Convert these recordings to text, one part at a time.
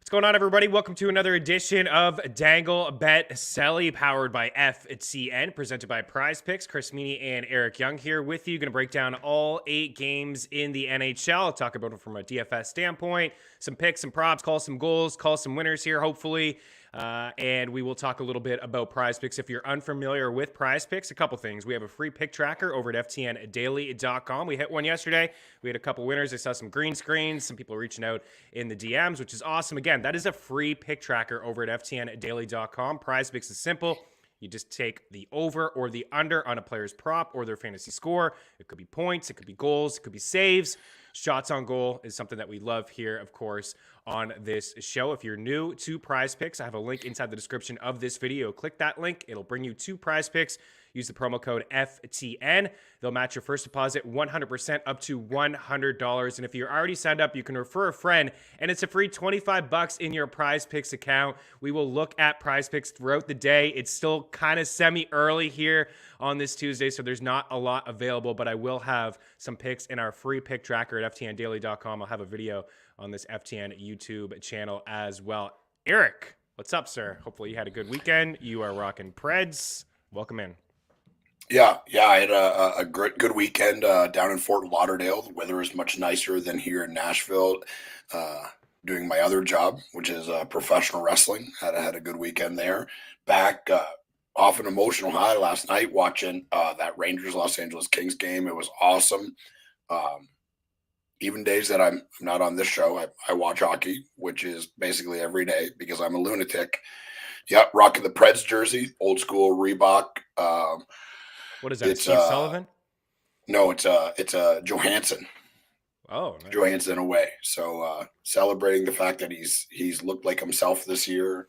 What's going on, everybody? Welcome to another edition of Dangle Bet Celly, powered by FTN, presented by Prize Picks. Chris Meaney and Eric Young here with you. Going to break down all 8 games in the NHL. I'll talk about it from a DFS standpoint, some picks, some props, call some goals, call some winners here, hopefully. And we will talk a little bit about Prize Picks. If you're unfamiliar with Prize Picks, a couple things. We have a free pick tracker over at FTNDaily.com. We hit one yesterday. We had a couple winners. I saw some green screens, some people reaching out in the DMs, which is awesome. Again, that is a free pick tracker over at FTNDaily.com. Prize Picks is simple. You just take the over or the under on a player's prop or their fantasy score. It could be points, it could be goals, it could be saves. Shots on goal is something that we love here, of course, on this show. If you're new to Prize Picks, I have a link inside the description of this video. Click that link. It'll bring you to Prize Picks. Use the promo code FTN. They'll match your first deposit 100% up to $100. And if you're already signed up, you can refer a friend, and it's a free $25 in your Prize Picks account. We will look at Prize Picks throughout the day. It's still kind of semi-early here on this Tuesday, so there's not a lot available, but I will have some picks in our free pick tracker at FTNDaily.com. I'll have a video on this FTN YouTube channel as well. Eric, what's up, sir? Hopefully you had a good weekend. You are rocking Preds. Welcome in. Yeah, I had a good weekend down in Fort Lauderdale. The weather is much nicer than here in Nashville. Doing my other job, which is professional wrestling. Had a good weekend there. Back off an emotional high last night watching that Rangers Los Angeles Kings game. It was awesome. Even days that I'm not on this show, I watch hockey, which is basically every day because I'm a lunatic. Yep, rocking the Preds jersey, old school Reebok. What is that, Steve Sullivan? No, it's Johansson. Oh, nice. Johansson away. So celebrating the fact that he's looked like himself this year.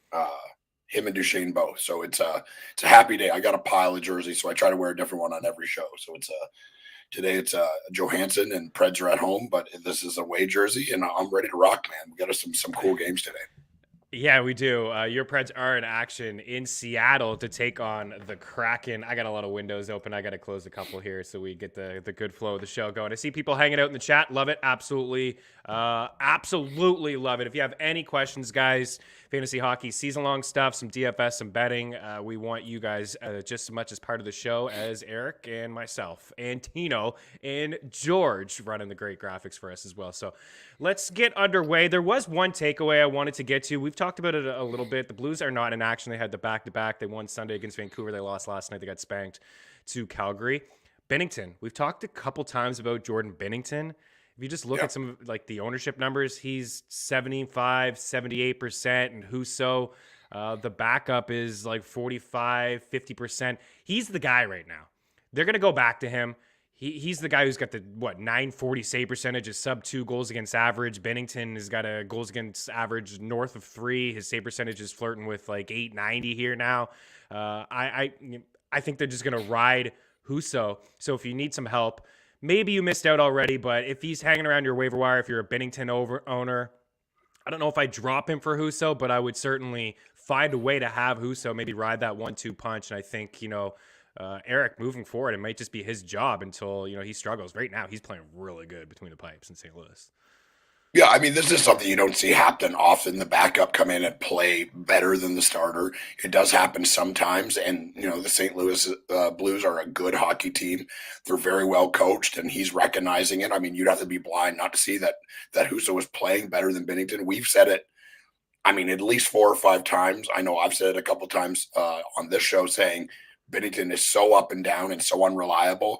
Him and Duchesne both. So it's a happy day. I got a pile of jerseys, so I try to wear a different one on every show. So today it's Johansson and Preds are at home, but this is a away jersey, and I'm ready to rock, man. We got some cool games today. Yeah, we do. Your Preds are in action in Seattle to take on the Kraken. I got a lot of windows open. I got to close a couple here so we get the good flow of the show going. I see people hanging out in the chat. Love it. Absolutely. Absolutely love it. If you have any questions, guys, fantasy hockey, season-long stuff, some DFS, some betting, we want you guys just as much as part of the show as Eric and myself and Tino and George running the great graphics for us as well. So let's get underway. There was one takeaway I wanted to get to. We've talked about it a little bit. The Blues are not in action. They had the back-to-back. They won Sunday against Vancouver. They lost last night. They got spanked to Calgary. Binnington. We've talked a couple times about Jordan Binnington. If you just look at some of like the ownership numbers, he's 75, 78%, and Husso, the backup is like 45, 50%. He's the guy right now. They're going to go back to him. He's the guy who's got the, 940 save percentage, is sub 2 goals against average. Binnington has got a goals against average north of 3. His save percentage is flirting with like 890 here now. I think they're just going to ride Husso. So if you need some help, maybe you missed out already, but if he's hanging around your waiver wire, if you're a Binnington owner, I don't know if I drop him for Husso, but I would certainly find a way to have Husso maybe ride that 1-2 punch. And I think, Eric, moving forward, it might just be his job until, he struggles. Right now, he's playing really good between the pipes in St. Louis. Yeah, I mean, this is something you don't see happen often. The backup come in and play better than the starter. It does happen sometimes, and, the St. Louis Blues are a good hockey team. They're very well coached, and he's recognizing it. I mean, you'd have to be blind not to see that Husso was playing better than Binnington. We've said it, at least 4 or 5 times. I know I've said it a couple times on this show saying Binnington is so up and down and so unreliable.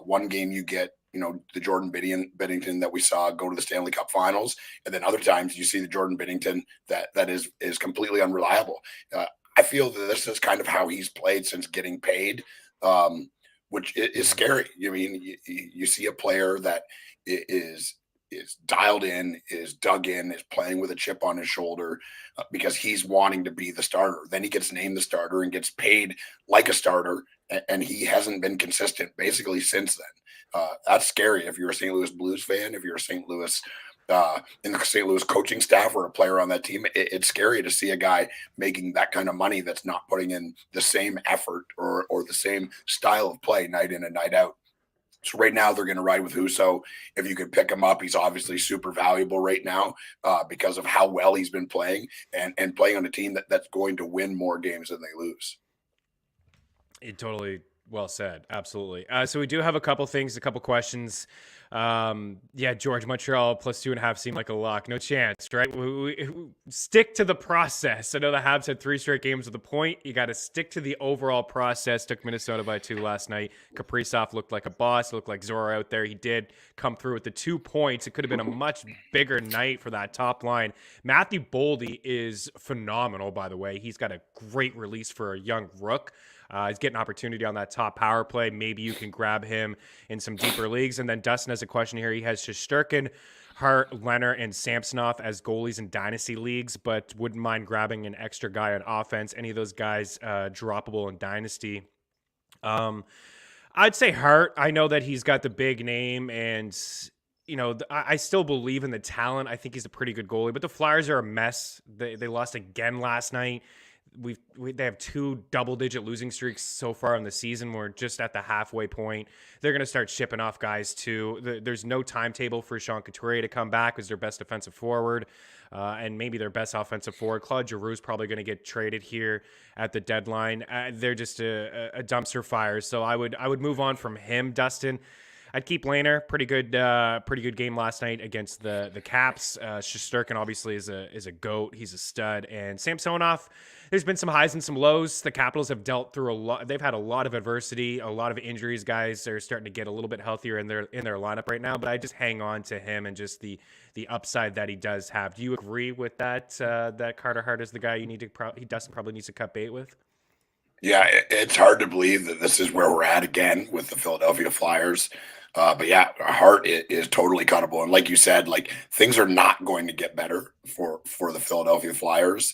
One game you get, the Jordan Binnington that we saw go to the Stanley Cup Finals, and then other times you see the Jordan Binnington that is completely unreliable. I feel that this is kind of how he's played since getting paid, which is scary. You see a player that is dialed in, is dug in, is playing with a chip on his shoulder because he's wanting to be the starter. Then he gets named the starter and gets paid like a starter, and he hasn't been consistent basically since then. That's scary if you're a St. Louis Blues fan, if you're a St. Louis in the St. Louis coaching staff or a player on that team. It's scary to see a guy making that kind of money that's not putting in the same effort or the same style of play night in and night out. So right now they're going to ride with Huso. If you could pick him up, he's obviously super valuable right now because of how well he's been playing and playing on a team that's going to win more games than they lose. It totally well said. Absolutely. So we do have a couple things, a couple questions. Yeah, George, Montreal plus 2.5 seemed like a lock. No chance, right? We stick to the process. I know the Habs had 3 straight games with a point. You got to stick to the overall process. Took Minnesota by 2 last night. Kaprizov looked like a boss. Looked like Zorro out there. He did come through with the 2 points. It could have been a much bigger night for that top line. Matthew Boldy is phenomenal, by the way. He's got a great release for a young rook. He's getting opportunity on that top power play. Maybe you can grab him in some deeper leagues. And then Dustin has a question here. He has Shesterkin, Hart, Leonard, and Samsonov as goalies in dynasty leagues, but wouldn't mind grabbing an extra guy on offense. Any of those guys droppable in dynasty? I'd say Hart. I know that he's got the big name, and I still believe in the talent. I think he's a pretty good goalie, but the Flyers are a mess. They lost again last night. They have 2 double-digit losing streaks so far in the season. We're just at the halfway point. They're going to start shipping off guys too. There's no timetable for Sean Couturier to come back as their best defensive forward, and maybe their best offensive forward. Claude Giroux's probably going to get traded here at the deadline. They're just a dumpster fire. So I would move on from him, Dustin. I'd keep Lehner. Pretty good game last night against the Caps. Shesterkin obviously is a goat. He's a stud. And Samsonov, there's been some highs and some lows. The Capitals have dealt through a lot. They've had a lot of adversity, a lot of injuries. Guys are starting to get a little bit healthier in their lineup right now. But I just hang on to him and just the upside that he does have. Do you agree with that? That Carter Hart is the guy Dustin probably needs to cut bait with. Yeah, it's hard to believe that this is where we're at again with the Philadelphia Flyers. But yeah, Hart is totally cuttable. And like you said, like things are not going to get better for the Philadelphia Flyers.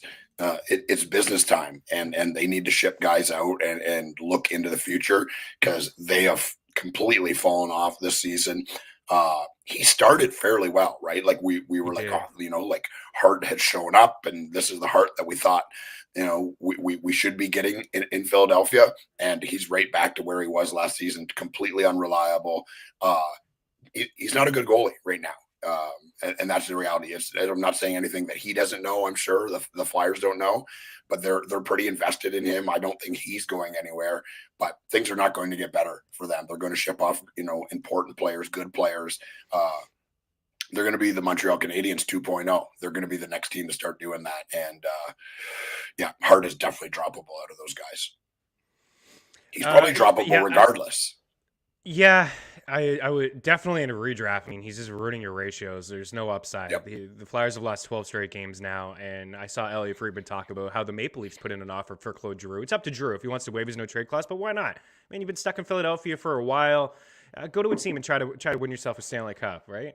It's business time, and they need to ship guys out and look into the future because they have completely fallen off this season. He started fairly well, right? Like we were like, like Hart had shown up, and this is the Hart that we thought, we should be getting in Philadelphia, and he's right back to where he was last season, completely unreliable. He's not a good goalie right now. And that's the reality. I'm not saying anything that he doesn't know. I'm sure the Flyers don't know, but they're pretty invested in him. I don't think he's going anywhere, but things are not going to get better for them. They're going to ship off, important players, good players. They're going to be the Montreal Canadiens 2.0. They're going to be the next team to start doing that. And Hart is definitely droppable out of those guys. He's probably droppable regardless. I would definitely in a redraft. I mean, he's just ruining your ratios. There's no upside. Yep. The Flyers have lost 12 straight games now, and I saw Elliot Friedman talk about how the Maple Leafs put in an offer for Claude Giroux. It's up to Giroux if he wants to waive his no-trade clause, but why not? I mean, you've been stuck in Philadelphia for a while. Go to a team and try to win yourself a Stanley Cup, right?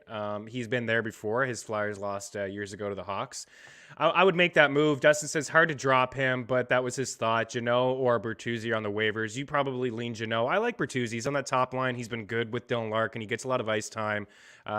He's been there before. His Flyers lost years ago to the Hawks. I would make that move. Dustin says hard to drop him, but that was his thought. Janot or Bertuzzi on the waivers. You probably lean Janot. I like Bertuzzi. He's on that top line. He's been good with Dylan Larkin. He gets a lot of ice time.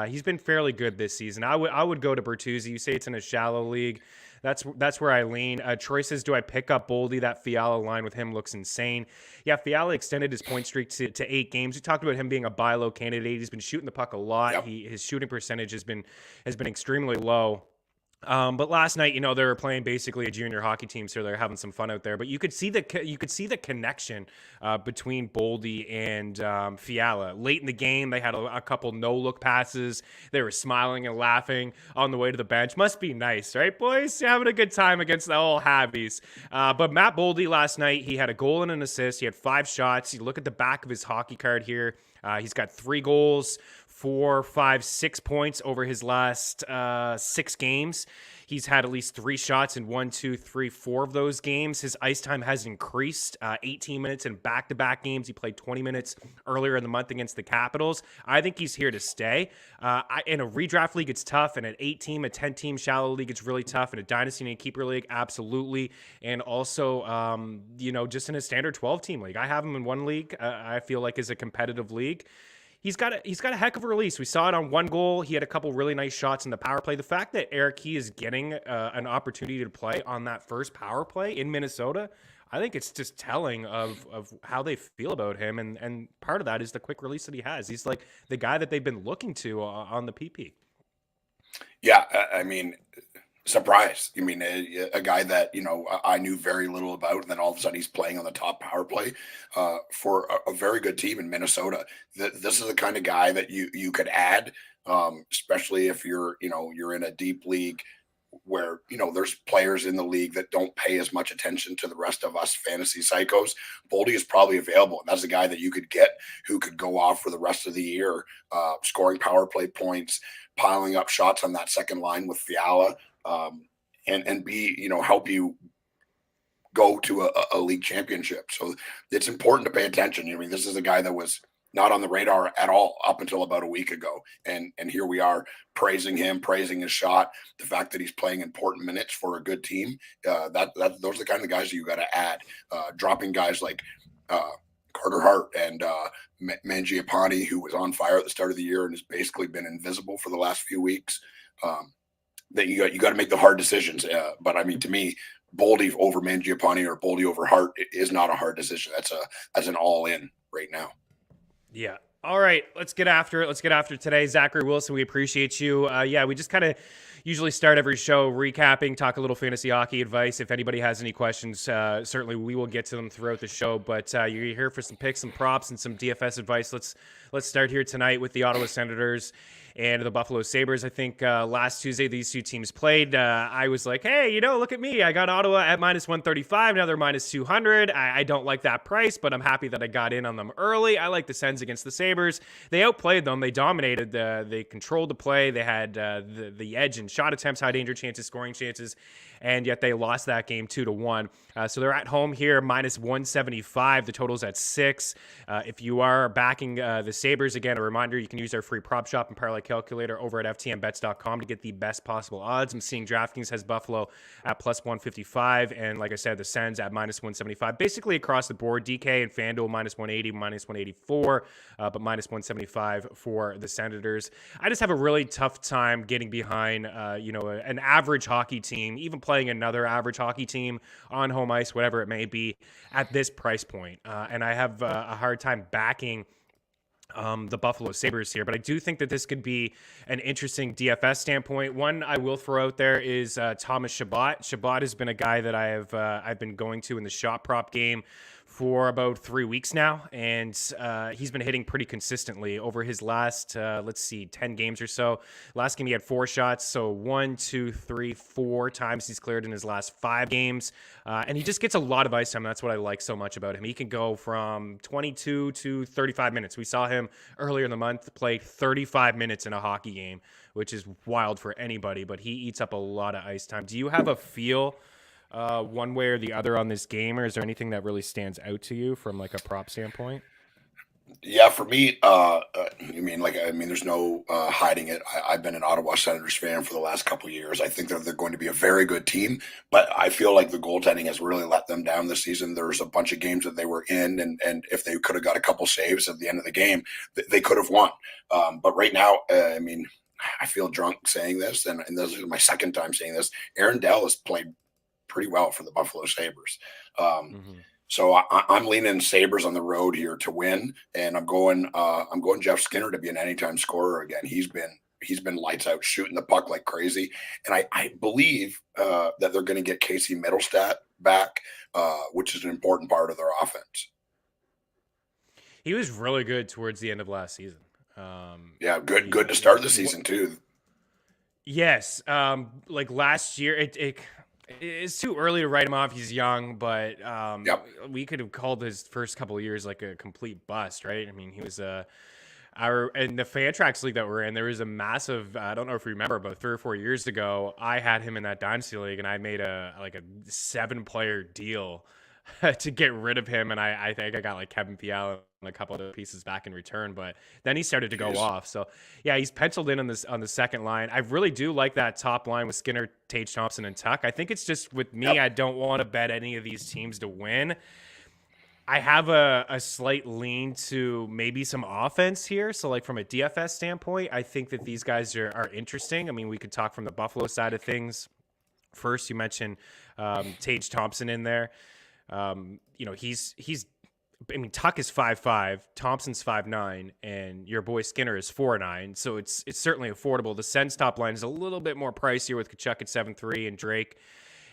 He's been fairly good this season. I would go to Bertuzzi. You say it's in a shallow league. That's where I lean. Troy says, do I pick up Boldy? That Fiala line with him looks insane. Yeah, Fiala extended his point streak to 8 games. We talked about him being a buy low candidate. He's been shooting the puck a lot. Yep. His shooting percentage has been extremely low. But last night, they were playing basically a junior hockey team, so they're having some fun out there. But you could see the connection between Boldy and Fiala. Late in the game, they had a couple no-look passes. They were smiling and laughing on the way to the bench. Must be nice, right, boys? You're having a good time against the old Habbies. But Matt Boldy last night, he had a goal and an assist. He had 5 shots. You look at the back of his hockey card here. He's got 3 goals, 4, 5, 6 points over his last 6 games. He's had at least 3 shots in 1, 2, 3, 4 of those games. His ice time has increased 18 minutes in back-to-back games. He played 20 minutes earlier in the month against the Capitals. I think he's here to stay. In a redraft league, it's tough. In an 8-team, a 10-team shallow league, it's really tough. In a dynasty and a keeper league, absolutely. And also, just in a standard 12-team league. I have him in one league. I feel like is a competitive league. He's got a heck of a release. We saw it on 1 goal. He had a couple really nice shots in the power play. The fact that Eric Key is getting an opportunity to play on that first power play in Minnesota, I think it's just telling of how they feel about him, and part of that is the quick release that he has. He's like the guy that they've been looking to on the PP. Yeah, I mean, surprise. I mean, a guy that I knew very little about, and then all of a sudden he's playing on the top power play for a very good team in Minnesota. This is the kind of guy that you could add, especially if you're in a deep league where there's players in the league that don't pay as much attention to the rest of us fantasy psychos. Boldy is probably available, and that's a guy that you could get who could go off for the rest of the year, scoring power play points, piling up shots on that second line with Fiala, and be help you go to a league championship. So it's important to pay attention. I mean, this is a guy that was not on the radar at all up until about a week ago. And here we are praising him, praising his shot, the fact that he's playing important minutes for a good team. Those are the kind of guys that you got to add. Dropping guys like Carter Hart and Mangiapane, who was on fire at the start of the year and has basically been invisible for the last few weeks. That you got to make the hard decisions. But I mean, to me, Boldy over Mangiapane or Boldy over Hart is not a hard decision. That's an all in right now. Yeah. All right. Let's get after it. Let's get after today. Zachary Wilson, we appreciate you. We just kind of usually start every show recapping, talk a little fantasy hockey advice. If anybody has any questions, certainly we will get to them throughout the show. But you're here for some picks, some props, and some DFS advice. Let's start here tonight with the Ottawa Senators and the Buffalo Sabres. I think last Tuesday these two teams played. I was like, hey, look at me. I got Ottawa at minus 135. Now they're minus 200. I don't like that price, but I'm happy that I got in on them early. I like the Sens against the Sabres. They outplayed them. They dominated. They controlled the play. They had the edge in shot attempts, high danger chances, scoring chances, and yet they lost that game 2-1. So they're at home here, minus 175. The total's at 6. If you are backing the Sabres, again, a reminder, you can use our free prop shop and parlay calculator over at ftnbets.com to get the best possible odds. I'm seeing DraftKings has Buffalo at plus 155, and like I said, the Sens at minus 175. Basically across the board, DK and FanDuel minus 180, minus 184, but minus 175 for the Senators. I just have a really tough time getting behind, an average hockey team, even playing another average hockey team on home ice, whatever it may be, at this price point. And I have a hard time backing the Buffalo Sabres here, but I do think that this could be an interesting DFS standpoint. One I will throw out there is Thomas Shabbat. Shabbat has been a guy that I've been going to in the shot prop game for about 3 weeks now, and he's been hitting pretty consistently over his last 10 games or so. Last game he had 4 shots, so 1, 2, 3, 4 times he's cleared in his last 5 games, and he just gets a lot of ice time. That's what I like so much about him. He can go from 22 to 35 minutes. We saw him earlier in the month play 35 minutes in a hockey game, which is wild for anybody, but he eats up a lot of ice time. Do you have a feel one way or the other on this game, or is there anything that really stands out to you from like a prop standpoint? Yeah, for me, there's no hiding it. I've been an Ottawa Senators fan for the last couple of years. I think that they're going to be a very good team, but I feel like the goaltending has really let them down this season. There's a bunch of games that they were in, and if they could have got a couple saves at the end of the game, they could have won. But right now, I feel drunk saying this, and this is my second time saying this. Aaron Dell has played pretty well for the Buffalo Sabres. So I'm leaning Sabres on the road here to win, and I'm going Jeff Skinner to be an anytime scorer again. He's been lights out, shooting the puck like crazy, and I believe that they're going to get Casey Middlestat back, which is an important part of their offense. He was really good towards the end of last season. Good to start the season too. Yes, like last year, it's too early to write him off. He's young, but we could have called his first couple of years like a complete bust, right? I mean, he was in the Fantrax league that we're in, there was a massive, I don't know if you remember, but 3 or 4 years ago, I had him in that Dynasty league, and I made a 7-player deal to get rid of him, and I think I got like Kevin Fiala and a couple of pieces back in return, but then he started to go off. So yeah, he's penciled in on the second line. I really do like that top line with Skinner, Tage Thompson, and Tuck. I think it's just with me, I don't want to bet any of these teams to win. I have a slight lean to maybe some offense here. So like from a DFS standpoint, I think that these guys are interesting. I mean, we could talk from the Buffalo side of things. First, you mentioned Tage Thompson in there. I mean, Tuck is 5'5", Thompson's 5'9", and your boy Skinner is 4'9", so it's certainly affordable. The Sens top line is a little bit more pricier with Kachuk at 7'3" and Drake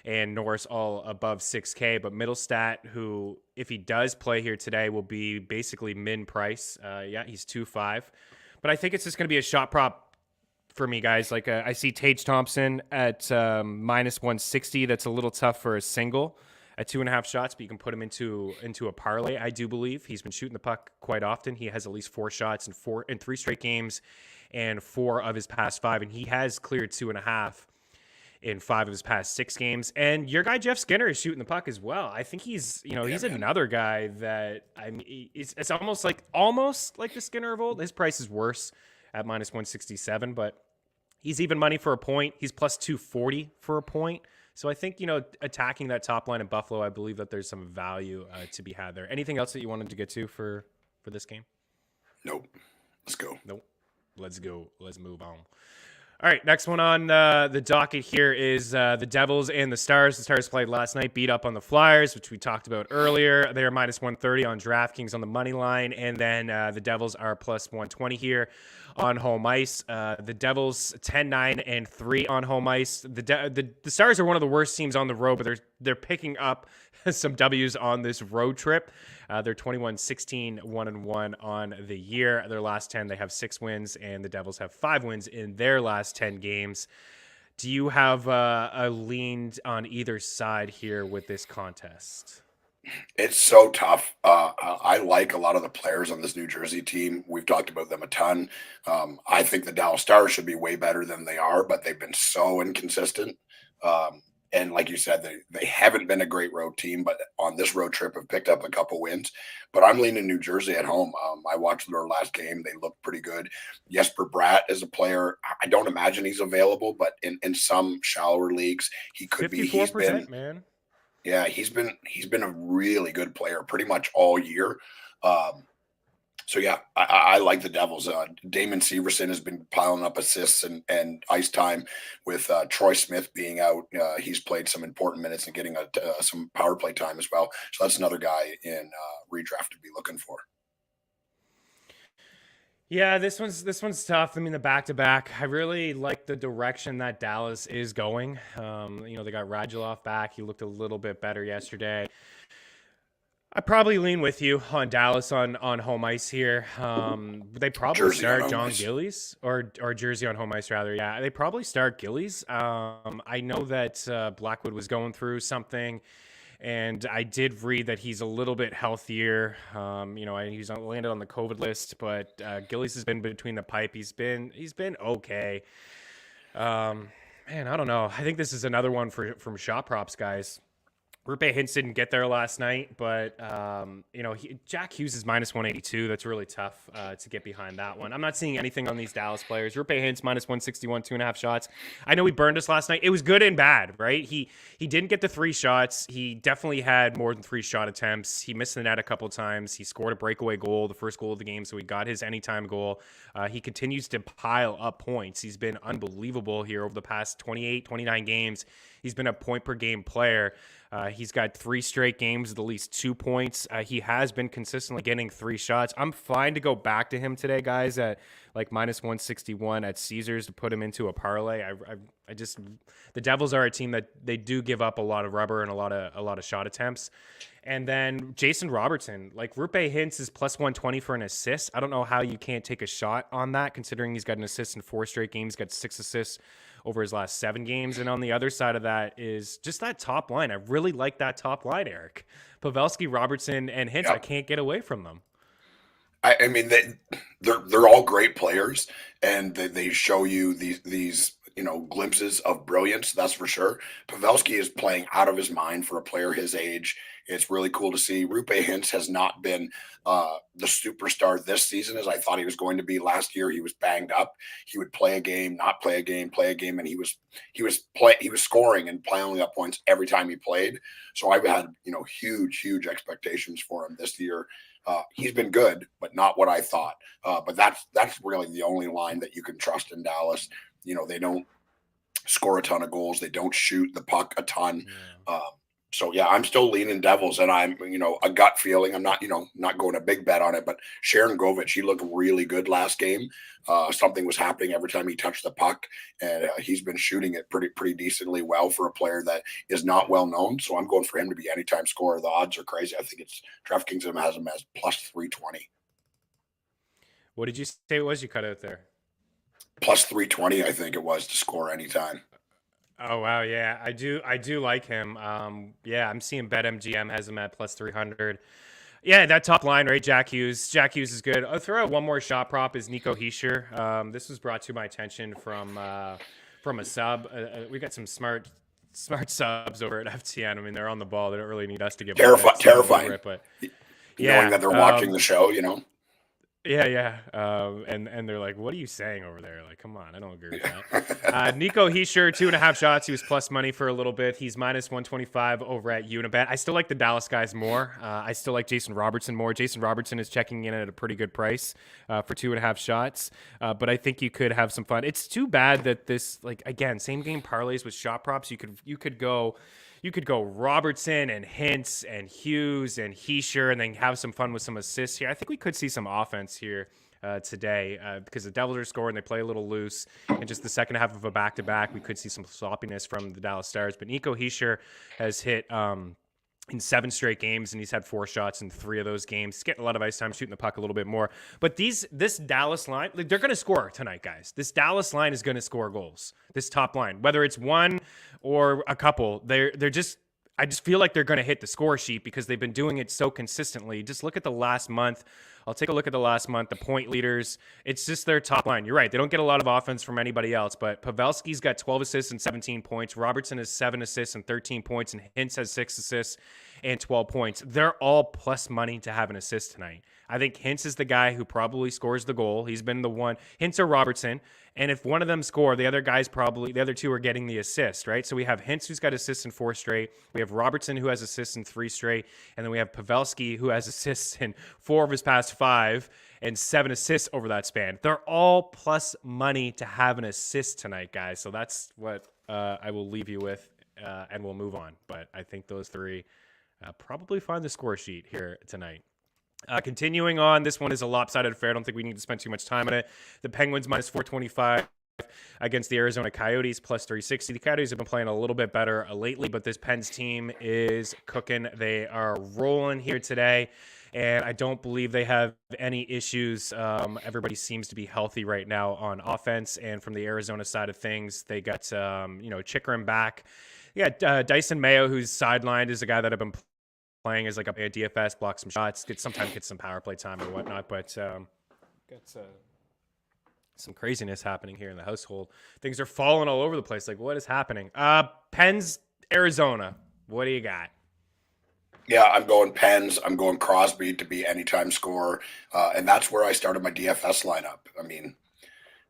and Norris all above 6K, but Middlestat, who, if he does play here today, will be basically min price. He's 2.5, but I think it's just going to be a shot prop for me, guys. Like I see Tage Thompson at minus 160. That's a little tough for a single at 2.5 shots, but you can put him into a parlay. I do believe he's been shooting the puck quite often. He has at least 4 shots in 3 straight games, and 4 of his past 5, and he has cleared 2.5 in 5 of his past 6 games. And your guy Jeff Skinner is shooting the puck as well. I think he's another guy that, I mean, it's almost like the Skinner of old. His price is worse at minus 167, but he's even money for a point. He's plus 240 for a point. So I think, attacking that top line in Buffalo, I believe that there's some value to be had there. Anything else that you wanted to get to for this game? Nope. Let's go. Nope. Let's go. Let's move on. All right, next one on the docket here is the Devils and the Stars. The Stars played last night, beat up on the Flyers, which we talked about earlier. They are minus 130 on DraftKings on the money line, and then the Devils are plus 120 here on home ice. The Devils 10-9-3 on home ice. The Stars are one of the worst teams on the road, but they're picking up some W's on this road trip. They're 21-16, 1-1 on the year. Their last 10, they have 6 wins, and the Devils have 5 wins in their last 10 games. Do you have a lean on either side here with this contest? It's so tough. I like a lot of the players on this New Jersey team. We've talked about them a ton. I think the Dallas Stars should be way better than they are, but they've been so inconsistent. And like you said, they haven't been a great road team, but on this road trip have picked up a couple wins. But I'm leaning New Jersey at home. I watched their last game. They looked pretty good. Jesper Bratt is a player. I don't imagine he's available, but in some shallower leagues, he could be. 54%, man. Yeah, he's been a really good player pretty much all year. So yeah, I like the Devils. Damon Severson has been piling up assists and ice time with Troy Smith being out. He's played some important minutes and getting some power play time as well. So that's another guy in redraft to be looking for. Yeah, this one's tough. I mean, the back-to-back, I really like the direction that Dallas is going. They got Radulov back. He looked a little bit better yesterday. I probably lean with you on Dallas on home ice here. They probably Jersey start John Gillies or Jersey on home ice rather. Yeah, they probably start Gillies. I know that Blackwood was going through something, and I did read that he's a little bit healthier. He's landed on the COVID list, but Gillies has been between the pipe. He's been okay. Man, I don't know. I think this is another one from shot props, guys. Rupe Hintz didn't get there last night, but, Jack Hughes is minus 182. That's really tough to get behind that one. I'm not seeing anything on these Dallas players. Rupe Hintz minus 161, 2.5 shots. I know he burned us last night. It was good and bad, right? He didn't get the 3 shots. He definitely had more than 3 shot attempts. He missed the net a couple times. He scored a breakaway goal, the first goal of the game, so he got his anytime goal. He continues to pile up points. He's been unbelievable here over the past 28, 29 games. He's been a point-per-game player. He's got 3 straight games with at least 2 points. He has been consistently getting 3 shots. I'm fine to go back to him today, guys, at like minus 161 at Caesars to put him into a parlay. The Devils are a team that they do give up a lot of rubber and a lot of shot attempts. And then Jason Robertson, like Rupe Hintz is plus 120 for an assist. I don't know how you can't take a shot on that, considering he's got an assist in 4 straight games, got 6 assists over his last 7 games. And on the other side of that is just that top line. I really like that top line, Eric. Pavelski, Robertson, and Hintz. Yep. I can't get away from them. I mean, they're all great players, and they show you these glimpses of brilliance. That's for sure. Pavelski is playing out of his mind for a player his age. It's really cool to see. Rupe Hintz has not been the superstar this season as I thought he was going to be. Last year, he was banged up. He would play a game, not play a game, play a game, and he was scoring and piling up points every time he played. So I've had huge expectations for him this year. He's been good, but not what I thought. But that's really the only line that you can trust in Dallas. They don't score a ton of goals. They don't shoot the puck a ton. So yeah, I'm still leaning Devils, and I'm a gut feeling. I'm not not going a big bet on it, but Sharon Govich, he looked really good last game. Something was happening every time he touched the puck, and he's been shooting it pretty decently well for a player that is not well known. So I'm going for him to be anytime scorer. The odds are crazy. I think it's DraftKings has him as plus 320. What did you say it was? You cut out there. Plus 320, I think it was, to score anytime. Oh wow, yeah, I do like him. Yeah, I'm seeing BetMGM has him at plus 300. Yeah, that top line, right? Jack Hughes is good. I'll throw out one more shot prop is Nico Hischier. This was brought to my attention from a sub. We got some smart subs over at FTN. I mean, they're on the ball. They don't really need us to give terrifying. It, but knowing that they're watching the show, Yeah. And they're like, what are you saying over there? Like, come on, I don't agree with that. Nico Hischier, 2.5 shots. He was plus money for a little bit. He's minus 125 over at Unibet. I still like the Dallas guys more. I still like Jason Robertson more. Jason Robertson is checking in at a pretty good price for 2.5 shots. But I think you could have some fun. It's too bad that this, like, again, same game parlays with shot props. You could go Robertson and Hintz and Hughes and Hischier and then have some fun with some assists here. I think we could see some offense here today because the Devils are scoring. They play a little loose. And just the second half of a back-to-back, we could see some sloppiness from the Dallas Stars. But Nico Hischier has hit in 7 straight games, and he's had 4 shots in 3 of those games. He's getting a lot of ice time, shooting the puck a little bit more. But this Dallas line, they're going to score tonight, guys. This Dallas line is going to score goals. This top line, whether it's one or a couple, I just feel like they're going to hit the score sheet because they've been doing it so consistently. Just look at the last month. I'll take a look at the last month, the point leaders. It's just their top line. You're right. They don't get a lot of offense from anybody else, but Pavelski's got 12 assists and 17 points. Robertson has 7 assists and 13 points, and Hintz has 6 assists and 12 points. They're all plus money to have an assist tonight. I think Hintz is the guy who probably scores the goal. He's been the one. Hintz or Robertson. And if one of them score, the other 2 are getting the assist, right? So we have Hintz, who's got assists in 4 straight. We have Robertson, who has assists in 3 straight. And then we have Pavelski, who has assists in 4 of his past 5 and 7 assists over that span. They're all plus money to have an assist tonight, guys. So that's what I will leave you with, and we'll move on. But I think those 3 probably find the score sheet here tonight. Continuing on, this one is a lopsided affair. I don't think we need to spend too much time on it. The Penguins minus 425 against the Arizona Coyotes plus 360. The Coyotes have been playing a little bit better lately, but this Pens team is cooking. They are rolling here today, and I don't believe they have any issues. Everybody seems to be healthy right now on offense, and from the Arizona side of things, they got Chikrin back. Yeah, Dyson Mayo, who's sidelined, is a guy that I've been playing as like a DFS, block some shots, sometimes get some power play time or whatnot, but got some craziness happening here in the household. Things are falling all over the place. Like, what is happening? Pens, Arizona. What do you got? Yeah, I'm going Pens. I'm going Crosby to be anytime scorer, and that's where I started my DFS lineup. I mean,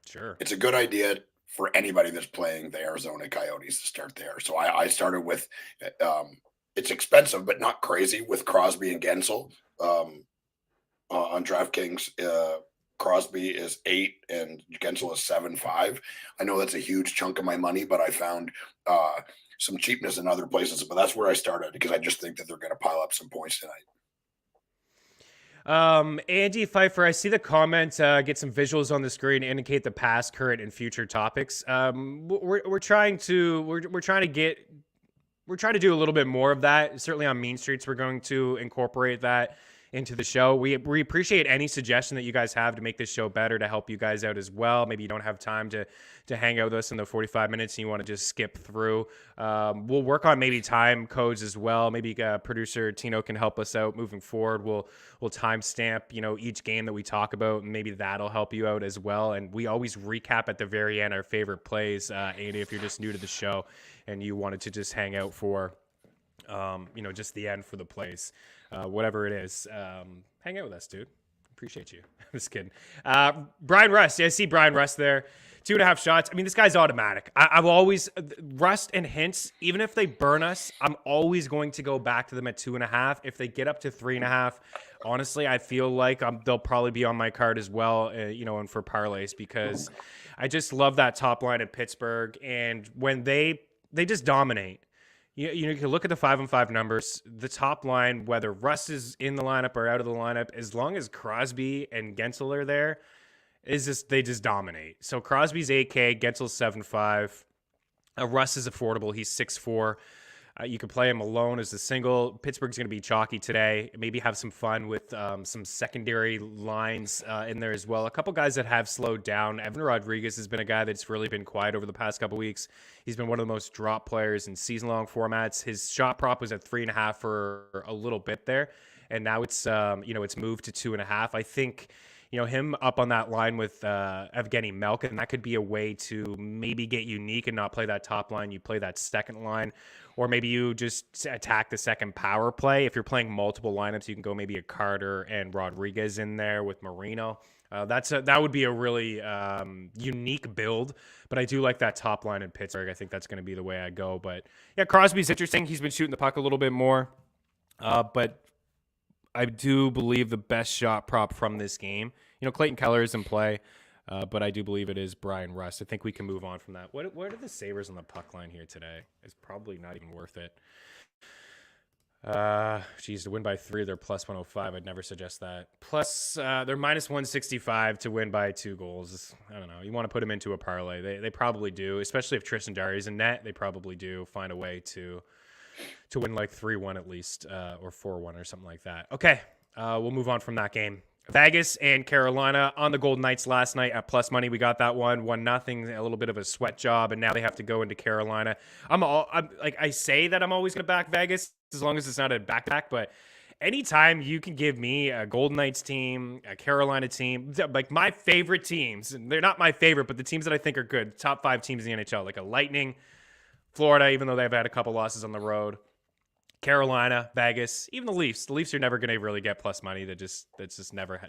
sure, it's a good idea for anybody that's playing the Arizona Coyotes to start there. So I started with it's expensive, but not crazy, with Crosby and Gensel on DraftKings. Crosby is 8 and Gensel is 7.5. I know that's a huge chunk of my money, but I found some cheapness in other places. But that's where I started because I just think that they're going to pile up some points tonight. Andy Pfeiffer, I see the comment, get some visuals on the screen, indicate the past, current, and future topics. We're trying to do a little bit more of that. Certainly on Mean Streets, we're going to incorporate that into the show. We appreciate any suggestion that you guys have to make this show better, to help you guys out as well. Maybe you don't have time to hang out with us in the 45 minutes and you want to just skip through. We'll work on maybe time codes as well. Maybe producer Tino can help us out moving forward. We'll timestamp, each game that we talk about, and maybe that'll help you out as well. And we always recap at the very end our favorite plays. Andy, if you're just new to the show and you wanted to just hang out for just the end for the plays, whatever it is, hang out with us, dude. Appreciate you. I'm just kidding. Brian Rust. Yeah, I see Brian Rust there. 2.5 shots. I mean, this guy's automatic. I've always, Rust and Hintz, even if they burn us, I'm always going to go back to them at 2.5. If they get up to 3.5, honestly, I feel like they'll probably be on my card as well, and for parlays, because I just love that top line at Pittsburgh. And when they just dominate, You can look at the 5-on-5 numbers. The top line, whether Russ is in the lineup or out of the lineup, as long as Crosby and Gensel are there, they just dominate. So Crosby's 8K, Gensel's 7.5. Russ is affordable. He's 6'4". You can play him alone as a single. Pittsburgh's going to be chalky today. Maybe have some fun with some secondary lines in there as well. A couple guys that have slowed down. Evan Rodriguez has been a guy that's really been quiet over the past couple weeks. He's been one of the most dropped players in season-long formats. His shot prop was at 3.5 for a little bit there, and now it's it's moved to 2.5. I think him up on that line with Evgeny Malkin, that could be a way to maybe get unique and not play that top line. You play that second line, or maybe you just attack the second power play. If you're playing multiple lineups, you can go maybe a Carter and Rodriguez in there with Marino. That would be a really unique build, but I do like that top line in Pittsburgh. I think that's going to be the way I go. But yeah, Crosby's interesting. He's been shooting the puck a little bit more, but I do believe the best shot prop from this game, Clayton Keller is in play, but I do believe it is Brian Rust. I think we can move on from that. What are the Sabres on the puck line here today? It's probably not even worth it. To win by 3, they're plus 105. I'd never suggest that. Plus, they're minus 165 to win by 2 goals. I don't know. You want to put them into a parlay. They probably do, especially if Tristan Jarry's in net. They probably do find a way to win like 3-1 at least, or 4-1 or something like that. Okay, we'll move on from that game. Vegas and Carolina on the Golden Knights last night at plus money. We got that 1-0, a little bit of a sweat job, and now they have to go into Carolina. I say that I'm always going to back Vegas as long as it's not a back-to-back, but anytime you can give me a Golden Knights team, a Carolina team, like my favorite teams, and they're not my favorite, but the teams that I think are good, top 5 teams in the NHL, like a Lightning, Florida, even though they've had a couple losses on the road, Carolina, Vegas, even the Leafs. The Leafs are never going to really get plus money. That just never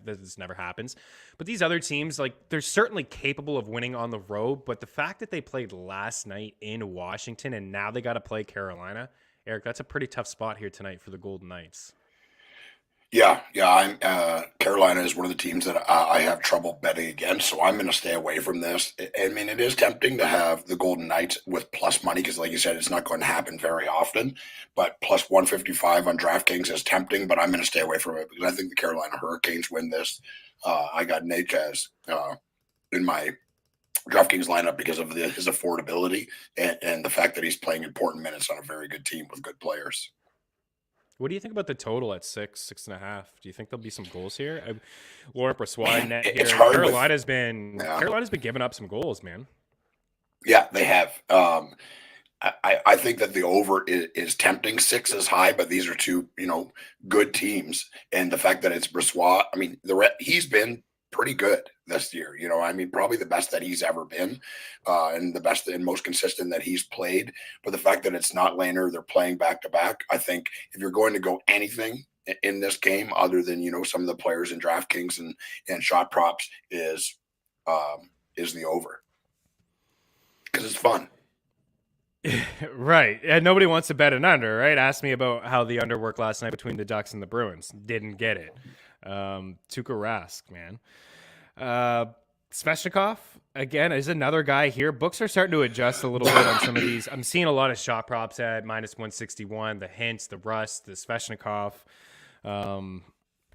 happens. But these other teams, they're certainly capable of winning on the road. But the fact that they played last night in Washington and now they got to play Carolina, Eric, that's a pretty tough spot here tonight for the Golden Knights. Yeah. I'm Carolina is one of the teams that I have trouble betting against, so I'm going to stay away from this. I mean, it is tempting to have the Golden Knights with plus money because, like you said, it's not going to happen very often. But plus 155 on DraftKings is tempting, but I'm going to stay away from it because I think the Carolina Hurricanes win this. I got Nakaz in my DraftKings lineup because of his affordability and the fact that he's playing important minutes on a very good team with good players. What do you think about the total at 6.5? Do you think there'll be some gols here? Laurent Brossoit net here. Carolina's been giving up some goals, man. Yeah, they have. I think that the over is tempting. 6 is high, but these are two, good teams. And the fact that it's Brossoit, I mean, he's been pretty good this year. Probably the best that he's ever been, and the best and most consistent that he's played. But the fact that it's not Lehner, they're playing back to back. I think if you're going to go anything in this game other than, some of the players in DraftKings and shot props is the over. Because it's fun. Right. And nobody wants to bet an under, right? Ask me about how the under worked last night between the Ducks and the Bruins. Didn't get it. Tuukka Rask, man. Svechnikov, again, is another guy here. Books are starting to adjust a little bit on some of these. I'm seeing a lot of shot props at minus 161, the Hintz, the Rust, the Svechnikov,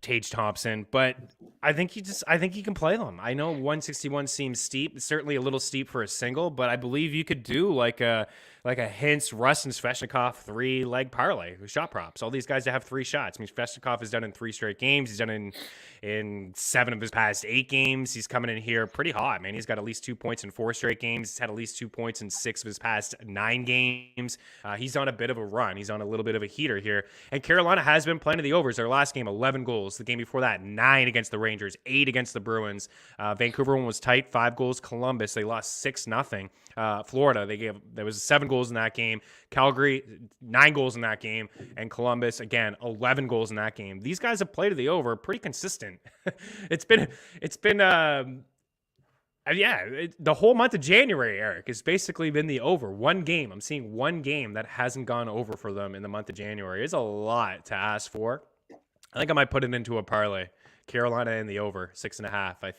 Tage Thompson, but I think he can play them. I know 161 seems steep. It's certainly a little steep for a single, but I believe you could do like a Hintz, Rust, and Svechnikov 3-leg parlay with shot props. All these guys that have 3 shots. I mean, Svechnikov has done in 3 straight games. He's done in 7 of his past 8 games. He's coming in here pretty hot, man. He's got at least 2 points in 4 straight games. He's had at least 2 points in 6 of his past 9 games. He's on a bit of a run. He's on a little bit of a heater here. And Carolina has been playing to the overs. Their last game, 11 goals. The game before that, 9 against the Rangers, 8 against the Bruins. Vancouver one was tight, 5 goals. Columbus, they lost 6-0. Florida, there was 7 goals in that game. Calgary, 9 goals in that game. And Columbus, again, 11 goals in that game. These guys have played to the over pretty consistent. The whole month of January, Eric, has basically been the over. One game. I'm seeing one game that hasn't gone over for them in the month of January. It's a lot to ask for. I think I might put it into a parlay. Carolina in the over, 6.5. I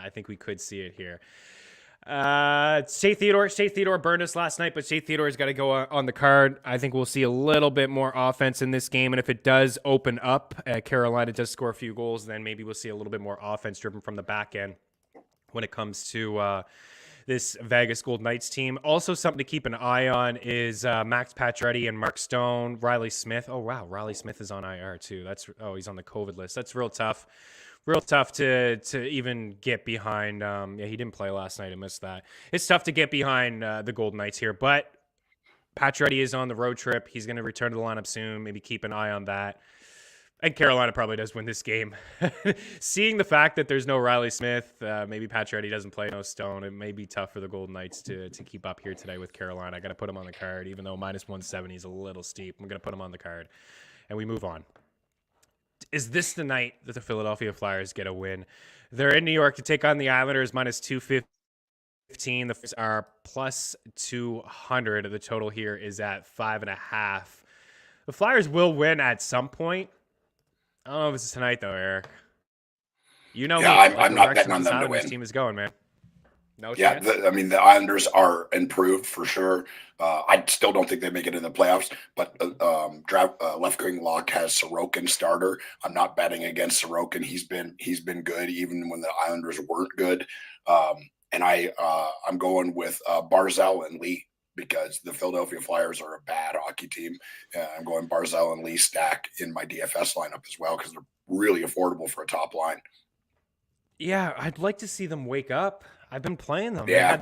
think we could see it here. Shea Theodore burned us last night, but Shea Theodore's got to go on the card. I think we'll see a little bit more offense in this game, and if it does open up, Carolina does score a few goals, then maybe we'll see a little bit more offense driven from the back end when it comes to this Vegas Golden Knights team. Also, something to keep an eye on is Max Pacioretty and Mark Stone, Riley Smith. Oh wow, Riley Smith is on IR too. He's on the COVID list. That's real tough. Real tough to even get behind. He didn't play last night. I missed that. It's tough to get behind the Golden Knights here, but Pacioretty is on the road trip. He's going to return to the lineup soon. Maybe keep an eye on that. And Carolina probably does win this game. Seeing the fact that there's no Riley Smith, maybe Pacioretty doesn't play, no Stone, it may be tough for the Golden Knights to keep up here today with Carolina. I got to put him on the card, even though minus 170 is a little steep. I'm going to put him on the card, and we move on. Is this the night that the Philadelphia Flyers get a win? They're in New York to take on the Islanders, minus 215. The Flyers are plus 200. The total here is at 5.5. The Flyers will win at some point. I don't know if it's tonight, though, Eric. You know me. I'm not betting on them to win. This team is going, man. No chance? The Islanders are improved for sure. I still don't think they make it in the playoffs, but left-wing lock has Sorokin starter. I'm not betting against Sorokin. He's been good even when the Islanders weren't good. And I'm going with Barzal and Lee because the Philadelphia Flyers are a bad hockey team. I'm going Barzal and Lee stack in my DFS lineup as well because they're really affordable for a top line. Yeah, I'd like to see them wake up. I've been playing them. Yeah.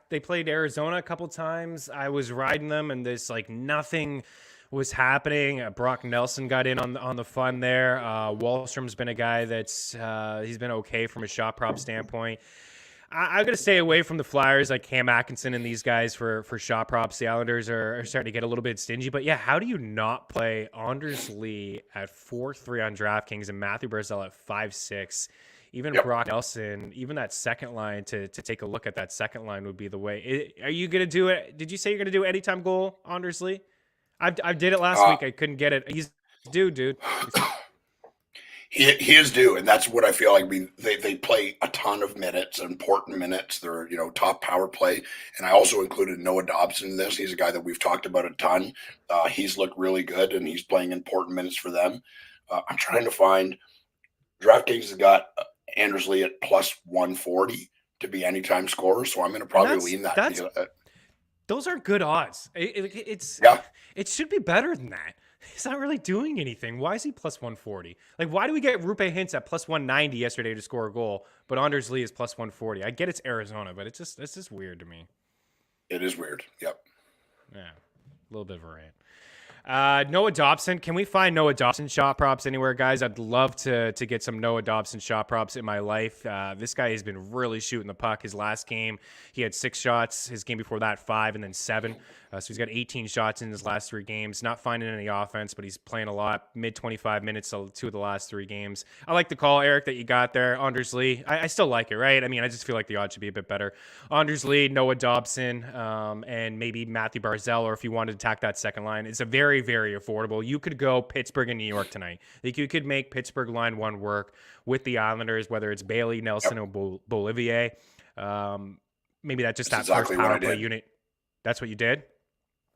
They played Arizona a couple times. I was riding them, and there's nothing was happening. Brock Nelson got in on the fun there. Wallstrom's been a guy that's he's been okay from a shot prop standpoint. I'm going to stay away from the Flyers like Cam Atkinson and these guys for shot props. The Islanders are starting to get a little bit stingy. But, yeah, how do you not play Anders Lee at 4.3 on DraftKings and Matthew Barzal at 5.6? Even Brock Nelson, even that second line, to take a look at that second line would be the way. Are you going to do it? Did you say you're going to do anytime goal, Anders Lee? I did it last week. I couldn't get it. He's due, dude. He is due, and that's what I feel like. I mean, they play a ton of minutes, important minutes. They're top power play, and I also included Noah Dobson in this. He's a guy that we've talked about a ton. He's looked really good, and he's playing important minutes for them. I'm trying to find DraftKings has got Anders Lee at plus 140 to be anytime scorer, so I'm going to probably lean that. Those are good odds. It should be better than that. He's not really doing anything. Why is he plus 140? Why do we get Rupe Hintz at plus 190 yesterday to score a goal, but Anders Lee is plus 140? I get it's Arizona, but it's just weird to me. It is weird. Yep. Yeah, a little bit of a rant. Noah Dobson. Can we find Noah Dobson shot props anywhere, guys? I'd love to get some Noah Dobson shot props in my life. This guy has been really shooting the puck. His last game, he had 6 shots. His game before that, 5, and then 7. So he's got 18 shots in his last 3 games. Not finding any offense, but he's playing a lot. Mid 25 minutes, so 2 of the last 3 games. I like the call, Eric, that you got there. Anders Lee. I still like it, right? I mean, I just feel like the odds should be a bit better. Anders Lee, Noah Dobson, and maybe Matthew Barzal, or if you wanted to attack that second line. It's a very, very affordable. You could go Pittsburgh and New York tonight. You could make Pittsburgh line 1 work with the Islanders, whether it's Bailey, Nelson, or Bolivier. Maybe that's just that first power play unit. That's what you did?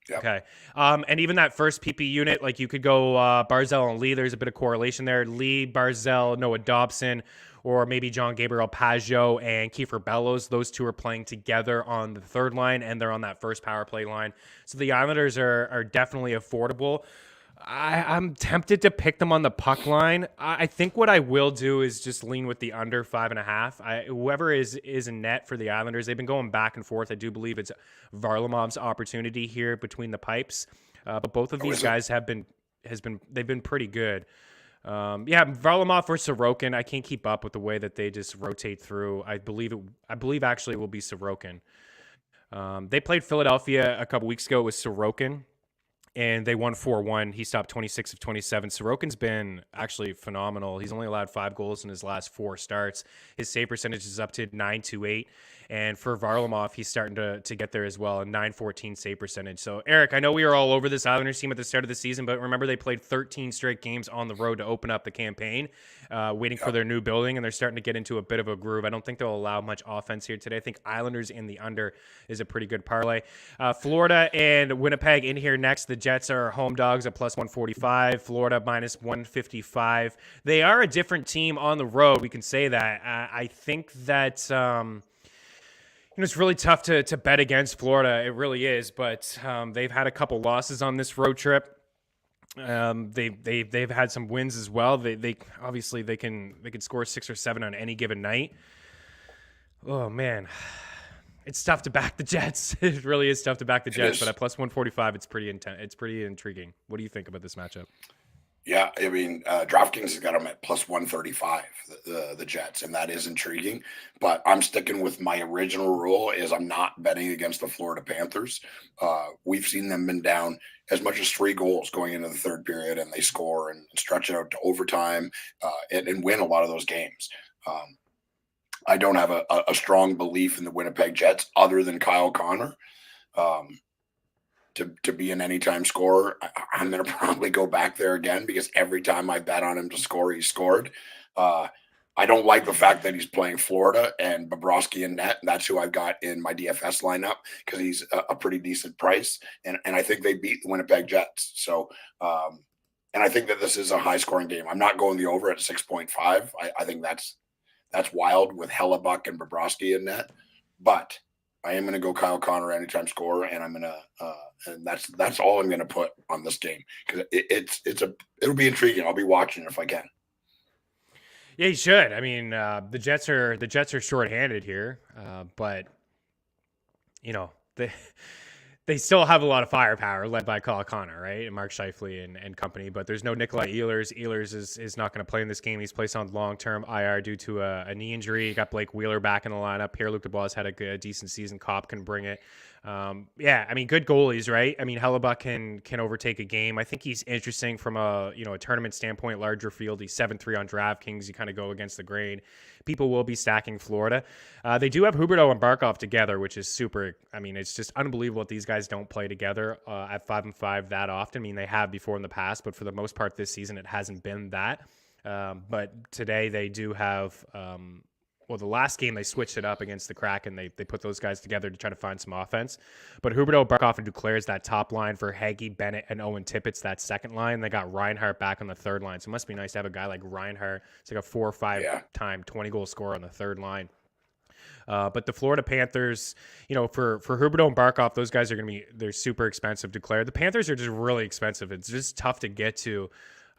Yep. Okay. And even that first PP unit, you could go Barzal and Lee. There's a bit of correlation there. Lee, Barzal, Noah Dobson, or maybe John Gabriel Pageau and Kiefer Bellows. Those 2 are playing together on the third line, and they're on that first power play line. So the Islanders are definitely affordable. I'm tempted to pick them on the puck line. I think what I will do is just lean with the under 5.5. Whoever is in net for the Islanders, they've been going back and forth. I do believe it's Varlamov's opportunity here between the pipes. But both of these guys they've been pretty good. Varlamov or Sorokin. I can't keep up with the way that they just rotate through. I believe actually it will be Sorokin. They played Philadelphia a couple weeks ago with Sorokin. and they won 4-1. He stopped 26 of 27. Sorokin's been actually phenomenal. He's only allowed 5 goals in his last 4 starts. His save percentage is up to 928. And for Varlamov, he's starting to get there as well, a 914 save percentage. So, Eric, I know we were all over this Islanders team at the start of the season, but remember they played 13 straight games on the road to open up the campaign, waiting for their new building, and they're starting to get into a bit of a groove. I don't think they'll allow much offense here today. I think Islanders in the under is a pretty good parlay. Florida and Winnipeg in here next. The Jets are home dogs at plus 145. Florida minus 155. They are a different team on the road. We can say that. I think that it's really tough to bet against Florida. It really is. But they've had a couple losses on this road trip. They've had some wins as well. They obviously they can score 6 or 7 on any given night. Oh man. It's tough to back the Jets. It really is tough to back the Jets, but at plus 145, it's pretty intense. It's pretty intriguing. What do you think about this matchup? Yeah, I mean, DraftKings has got them at plus 135, the Jets, and that is intriguing. But I'm sticking with my original rule is I'm not betting against the Florida Panthers. We've seen them been down as much as 3 goals going into the third period, and they score and stretch it out to overtime and win a lot of those games. I don't have a strong belief in the Winnipeg Jets other than Kyle Connor to be an anytime scorer. I'm going to probably go back there again because every time I bet on him to score, he scored. I don't like the fact that he's playing Florida and Bobrovsky in net. That's who I've got in my DFS lineup because he's a pretty decent price. And I think they beat the Winnipeg Jets. So, and I think that this is a high scoring game. I'm not going the over at 6.5. I think that's wild with Hellebuck and Bobrovsky in net, but I am going to go Kyle Connor anytime scorer, and I'm going to and that's all I'm going to put on this game because it'll be intriguing. I'll be watching if I can. Yeah, you should. I mean, the Jets are shorthanded here, but they still have a lot of firepower led by Kyle Connor, right? And Mark Scheifele and company, but there's no Nikolai Ehlers. Ehlers is not going to play in this game. He's placed on long-term IR due to a knee injury. You got Blake Wheeler back in the lineup. Pierre-Luc Dubois had a decent season. Kopp can bring it. Yeah, I mean, good goalies, right? I mean, Hellebuck can overtake a game. I think he's interesting from a tournament standpoint, larger field. He's 7-3 on DraftKings. You kind of go against the grain. People will be stacking Florida. They do have Huberdeau and Barkov together, which is super. I mean, it's just unbelievable that these guys don't play together at 5-5 that often. I mean, they have before in the past, but for the most part this season, it hasn't been that. But today they do have. The last game they switched it up against the Kraken. They put those guys together to try to find some offense. But Huberdeau, Barkov, and Duclair is that top line for Hagee, Bennett, and Owen Tippett's that second line. They got Reinhart back on the third line. So it must be nice to have a guy like Reinhart. It's like a 4 or 5 time 20-goal scorer on the third line. But the Florida Panthers, for Huberdeau and Barkov, those guys are they're super expensive. Duclair. The Panthers are just really expensive. It's just tough to get to.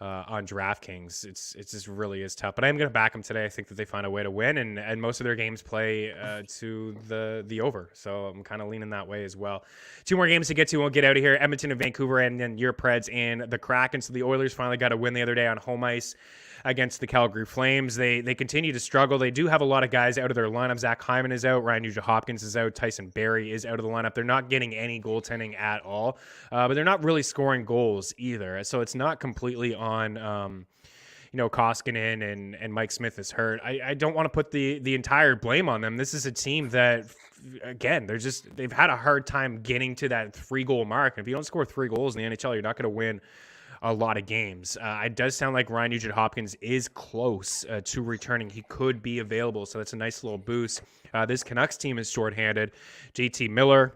On DraftKings, it just really is tough. But I'm going to back them today. I think that they find a way to win, and most of their games play to the over. So I'm kind of leaning that way as well. 2 more games to get to. We'll get out of here. Edmonton and Vancouver, and then your Preds and the Kraken. So the Oilers finally got a win the other day on home ice against the Calgary Flames. They continue to struggle. They do have a lot of guys out of their lineup. Zach Hyman is out. Ryan Nugent-Hopkins is out. Tyson Barrie is out of the lineup. They're not getting any goaltending at all, but they're not really scoring goals either. So it's not completely on Koskinen and Mike Smith is hurt. I don't want to put the entire blame on them. This is a team that, again, they've had a hard time getting to that 3-goal mark. And if you don't score 3 goals in the NHL, you're not going to win a lot of games. It does sound like Ryan Nugent-Hopkins is close to returning. He could be available, so that's a nice little boost. This Canucks team is shorthanded. JT Miller,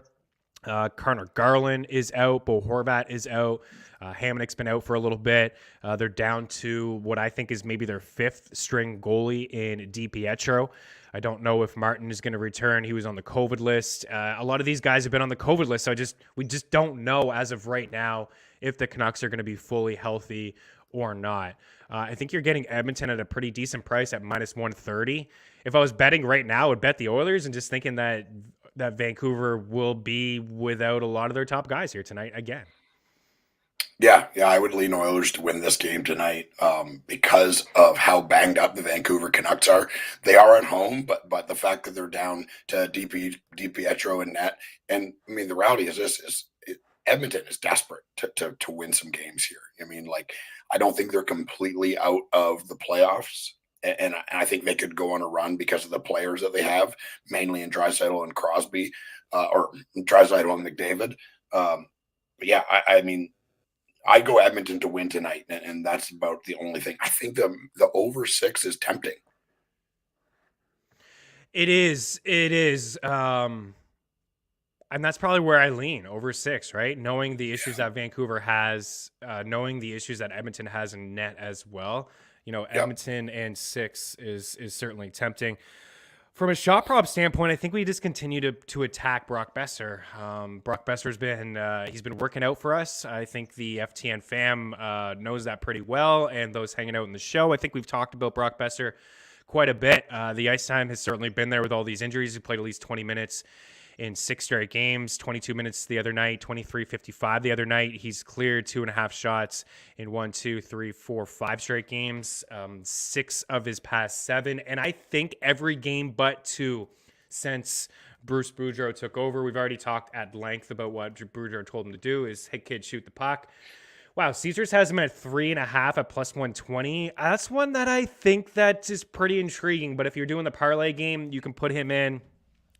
Connor Garland is out. Bo Horvat is out. Hamonick's been out for a little bit. They're down to what I think is maybe their 5th string goalie in DiPietro. I don't know if Martin is going to return. He was on the COVID list. A lot of these guys have been on the COVID list, so we just don't know as of right now if the Canucks are going to be fully healthy or not. I think you're getting Edmonton at a pretty decent price at minus 130. If I was betting right now, I would bet the Oilers and just thinking that Vancouver will be without a lot of their top guys here tonight again. Yeah, I would lean Oilers to win this game tonight because of how banged up the Vancouver Canucks are. They are at home, but the fact that they're down to DiPietro and net, and I mean the reality is Edmonton is desperate to win some games here. I mean, like, I don't think they're completely out of the playoffs. And I think they could go on a run because of the players that they have, mainly in Draisaitl and Crosby, or Draisaitl and McDavid. But yeah, I mean, I go Edmonton to win tonight, and that's about the only thing. I think the over 6 is tempting. It is. It is. And that's probably where I lean, over 6, right? Knowing the issues that Vancouver has, knowing the issues that Edmonton has in net as well. Edmonton and 6 is certainly tempting. From a shot prop standpoint, I think we just continue to attack Brock Besser. Brock Besser's been he's been working out for us. I think the FTN fam knows that pretty well, and those hanging out in the show. I think we've talked about Brock Besser quite a bit. The ice time has certainly been there with all these injuries. He played at least 20 minutes in 6 straight games, 22 minutes the other night, 23:55 the other night. He's cleared 2.5 shots in 1, 2, 3, 4, 5 straight games, 6 of his past 7. And I think every game but 2 since Bruce Boudreau took over. We've already talked at length about what Boudreau told him to do is, hey, kid, shoot the puck. Wow, Caesars has him at 3.5 at plus 120. That's one that I think that is pretty intriguing. But if you're doing the parlay game, you can put him in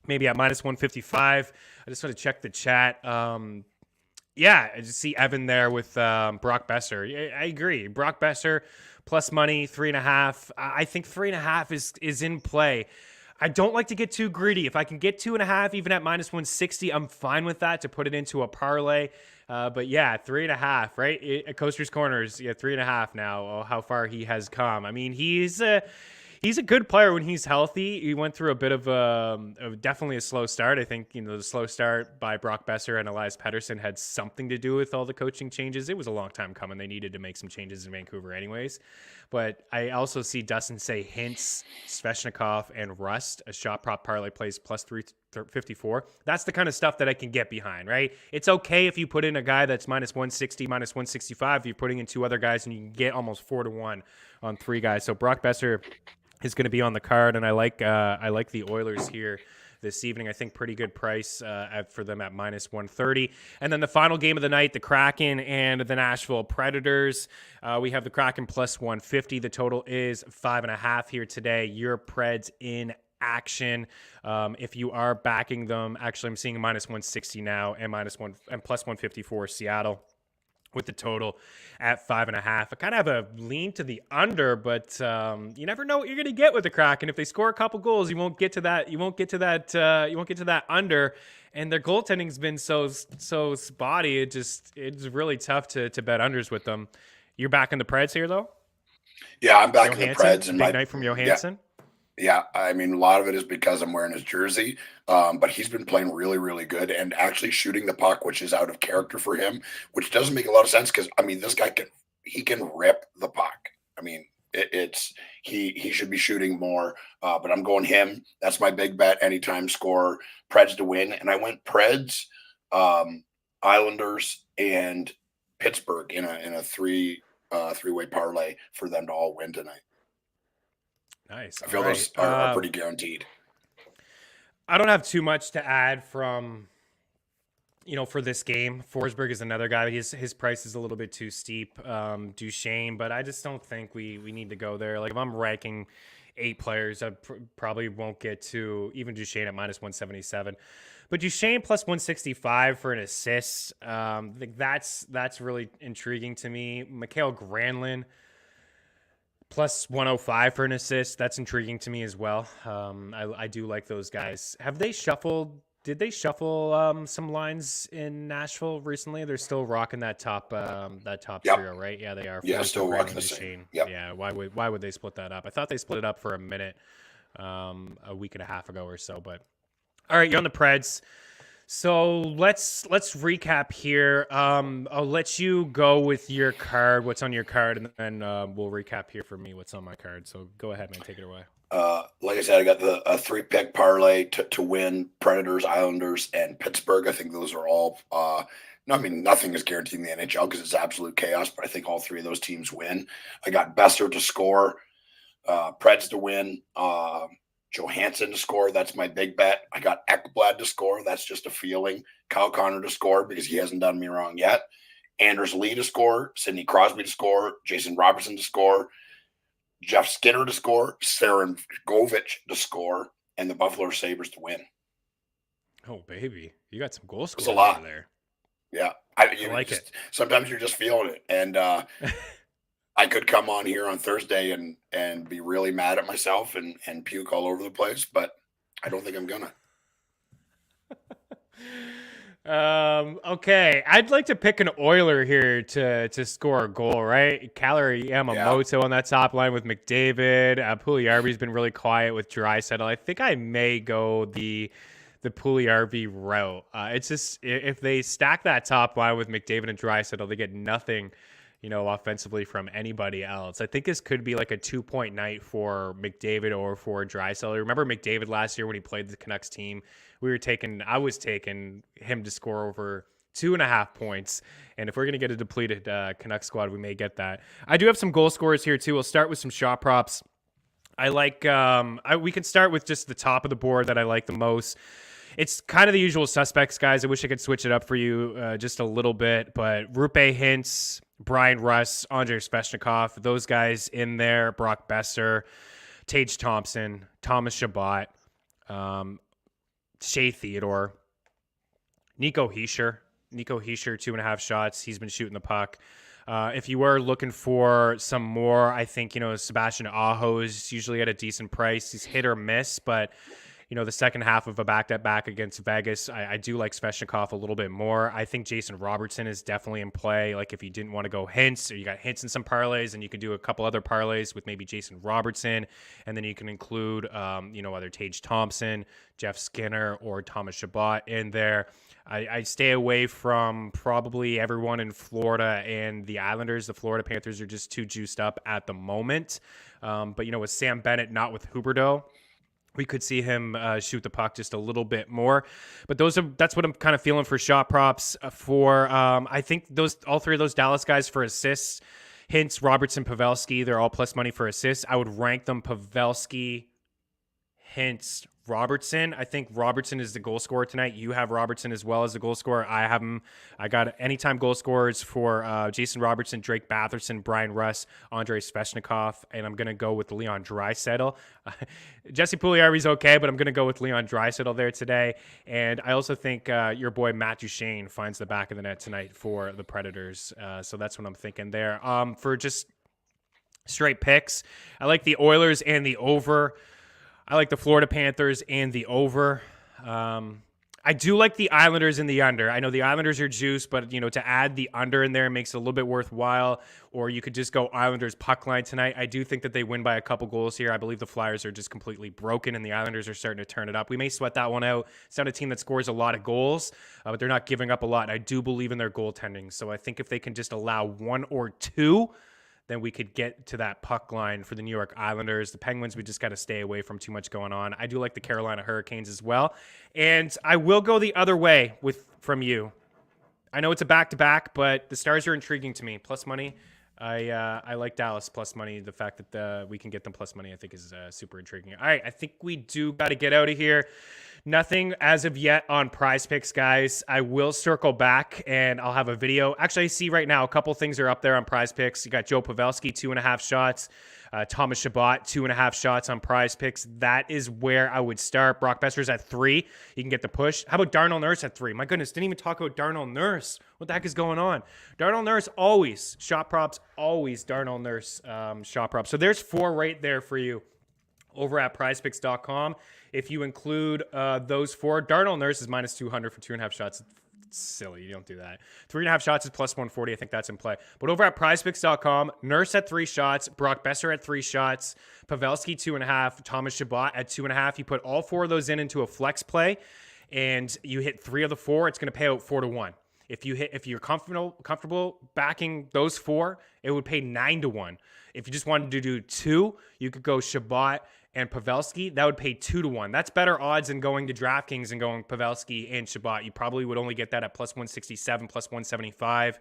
maybe at minus 155. I just want to check the chat. Yeah, I just see Evan there with Brock Besser. I agree. Brock Besser plus money, 3.5. I think 3.5 is in play. I don't like to get too greedy. If I can get 2.5, even at minus 160, I'm fine with that to put it into a parlay. But yeah, 3.5, right? At Coaster's Corners, yeah, 3.5 now. Oh, how far he has come. I mean, he's a good player when he's healthy. He went through a bit of definitely a slow start. I think, the slow start by Brock Besser and Elias Pettersson had something to do with all the coaching changes. It was a long time coming. They needed to make some changes in Vancouver anyways. But I also see Dustin say Hintz, Svechnikov, and Rust, a shot prop parlay plays plus 354. That's the kind of stuff that I can get behind, right? It's okay if you put in a guy that's minus 160, minus 165. If you're putting in 2 other guys and you can get almost 4-1 on 3 guys. So Brock Besser is going to be on the card, and I like the Oilers here this evening. I think pretty good price for them at minus 130. And then the final game of the night, the Kraken and the Nashville Predators. We have the Kraken plus 150. The total is 5.5 here today. Your Preds in action. If you are backing them, actually I'm seeing minus 160 now and plus 150 for Seattle, with the total at 5.5. I kind of have a lean to the under, but you never know what you're going to get with the Kraken. If they score a couple goals, you won't get to that. You won't get to that under. And their goaltending's been so spotty. It's really tough to bet unders with them. You're backing the Preds here, though. Yeah, I'm backing the Preds. And big night from Johansson. Yeah, I mean, a lot of it is because I'm wearing his jersey, but he's been playing really, really good and actually shooting the puck, which is out of character for him, which doesn't make a lot of sense because, I mean, this guy can rip the puck. I mean, he should be shooting more, but I'm going him. That's my big bet, anytime score, Preds to win. And I went Preds, Islanders, and Pittsburgh in a three-way parlay for them to all win tonight. Nice. I feel those are pretty guaranteed. I don't have too much to add from, for this game. Forsberg is another guy. His price is a little bit too steep. Duchesne, but I just don't think we need to go there. Like, if I'm ranking 8 players, I probably won't get to even Duchesne at minus 177. But Duchesne plus 165 for an assist, that's really intriguing to me. Mikael Granlund plus 105 for an assist. That's intriguing to me as well. I do like those guys. Did they shuffle some lines in Nashville recently? They're still rocking that top trio, right? Yeah, they are. Yeah, still rocking the same. Yep. Yeah. Why would they split that up? I thought they split it up for a minute, a week and a half ago or so. But all right, you're on the Preds. So let's recap here. I'll let you go with your card, what's on your card, and then we'll recap here for me what's on my card. So go ahead, man, take it away. Like I said, I got a 3-pick parlay to win Predators, Islanders, and Pittsburgh. I think those are all. Nothing is guaranteed in the NHL because it's absolute chaos. But I think all 3 of those teams win. I got Besser to score, Preds to win, Johansson to score. That's my big bet. I got Ekblad to score. That's just a feeling. Kyle Connor to score because he hasn't done me wrong yet. Anders Lee to score. Sidney Crosby to score. Jason Robertson to score. Jeff Skinner to score. Saren Govich to score. And the Buffalo Sabres to win. Oh, baby. You got some goal scorers a lot there. Yeah. I like it. Sometimes you're just feeling it. And I could come on here on Thursday and be really mad at myself and puke all over the place, but I don't think I'm gonna. Okay. I'd like to pick an Oiler here to score a goal, right? Kalluri Yamamoto on that top line with McDavid. Puljujarvi's been really quiet with Draisaitl. I think I may go the Puljujarvi route. It's just if they stack that top line with McDavid and Draisaitl, they get nothing, offensively from anybody else. I think this could be like a 2-point night for McDavid or for Draisaitl. Remember McDavid last year when he played the Canucks team? I was taking him to score over 2.5 points. And if we're going to get a depleted Canucks squad, we may get that. I do have some goal scorers here too. We'll start with some shot props. I like, we can start with just the top of the board that I like the most. It's kind of the usual suspects, guys. I wish I could switch it up for you just a little bit, but Rupe Hintz, Brian Russ, Andrei Svechnikov, those guys in there, Brock Besser, Tage Thompson, Thomas Shabbat, Shea Theodore, Nico Hischier, 2.5 shots. He's been shooting the puck. If you were looking for some more, I think, Sebastian Aho is usually at a decent price. He's hit or miss, but the second half of a back-to-back against Vegas, I do like Svechnikov a little bit more. I think Jason Robertson is definitely in play. Like if you didn't want to go Hintz, or you got Hintz in some parlays, and you can do a couple other parlays with maybe Jason Robertson, and then you can include, either Tage Thompson, Jeff Skinner, or Thomas Shabbat in there. I stay away from probably everyone in Florida and the Islanders. The Florida Panthers are just too juiced up at the moment. But with Sam Bennett, not with Huberdeau, we could see him shoot the puck just a little bit more. But that's what I'm kind of feeling for shot props for. I think all three of those Dallas guys for assists, Hintz, Robertson, Pavelski, they're all plus money for assists. I would rank them Pavelski, Hintz, Robertson. I think Robertson is the goal scorer tonight. You have Robertson as well as the goal scorer. I have him. I got anytime goal scorers for Jason Robertson, Drake Batherson, Brian Russ, Andrei Svechnikov, and I'm going to go with Leon Draisaitl. Jesse Puljujarvi's okay, but I'm going to go with Leon Draisaitl there today. And I also think your boy Matt Duchene finds the back of the net tonight for the Predators. So that's what I'm thinking there. For just straight picks, I like the Oilers and the over. I like the Florida Panthers and the over. I do like the Islanders and the under. I know the Islanders are juiced, but, to add the under in there makes it a little bit worthwhile. Or you could just go Islanders puck line tonight. I do think that they win by a couple goals here. I believe the Flyers are just completely broken, and the Islanders are starting to turn it up. We may sweat that one out. It's not a team that scores a lot of goals, but they're not giving up a lot. I do believe in their goaltending. So I think if they can just allow one or two, then we could get to that puck line for the New York Islanders. The Penguins, we just got to stay away from too much going on. I do like the Carolina Hurricanes as well. And I will go the other way from you. I know it's a back-to-back, but the Stars are intriguing to me. Plus money, I like Dallas plus money. The fact that we can get them plus money, I think, is super intriguing. All right, I think we do got to get out of here. Nothing as of yet on Prize Picks, guys. I will circle back and I'll have a video. Actually, I see right now a couple things are up there on Prize Picks. You got Joe Pavelski, 2.5 shots. Thomas Shabbat, 2.5 shots on Prize Picks. That is where I would start. Brock Besser's at 3. You can get the push. How about Darnell Nurse at 3? My goodness, didn't even talk about Darnell Nurse. What the heck is going on? Darnell Nurse always. Shot props, always Darnell Nurse shot props. So there's 4 right there for you over at prizepicks.com. If you include those 4, Darnell Nurse is minus 200 for 2.5 shots. It's silly. You don't do that. 3.5 shots is plus 140. I think that's in play. But over at prizepicks.com, Nurse at 3 shots, Brock Besser at 3 shots, Pavelski 2.5, Thomas Shabbat at 2.5. You put all 4 of those into a flex play, and you hit 3 of the 4, it's going to pay out 4-1. If you're comfortable backing those 4, it would pay 9-1. If you just wanted to do 2, you could go Shabbat and Pavelski. That would pay 2-1. That's better odds than going to DraftKings and going Pavelski and Shabbat. You probably would only get that at plus 167, plus 175.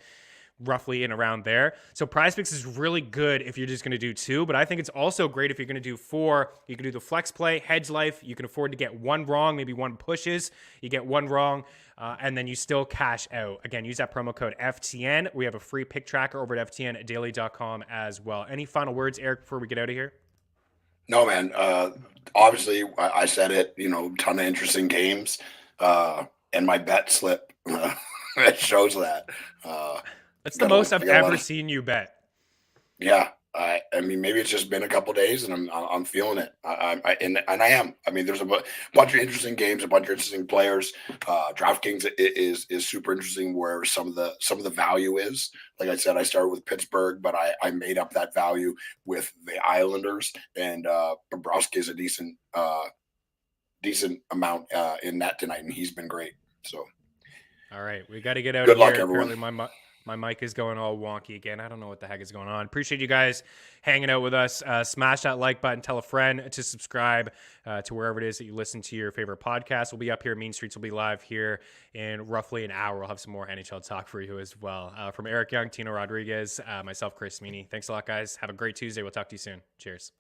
roughly in around there. So Prize Picks is really good if you're just going to do 2, but I think it's also great if you're going to do 4. You can do the flex play, hedge life. You can afford to get 1 wrong, maybe 1 pushes. You get 1 wrong, and then you still cash out. Again, use that promo code FTN. We have a free pick tracker over at ftndaily.com as well. Any final words, Eric, before we get out of here? No, man. Obviously, I said it. Ton of interesting games, and my bet slip it shows that. That's the most I've ever seen you bet. Yeah, I mean, maybe it's just been a couple days, and I'm feeling it. I am. I mean, there's a bunch of interesting games, a bunch of interesting players. DraftKings is super interesting, where some of the value is. Like I said, I started with Pittsburgh, but I made up that value with the Islanders, and Bobrovsky is a decent amount in that tonight, and he's been great. So, all right, we got to get out Good of here. luck, everyone. Apparently, my mic is going all wonky again. I don't know what the heck is going on. Appreciate you guys hanging out with us. Smash that like button. Tell a friend to subscribe to wherever it is that you listen to your favorite podcast. We'll be up here. Mean Streets will be live here in roughly an hour. We'll have some more NHL talk for you as well. From Eric Young, Tino Rodriguez, myself, Chris Meaney. Thanks a lot, guys. Have a great Tuesday. We'll talk to you soon. Cheers.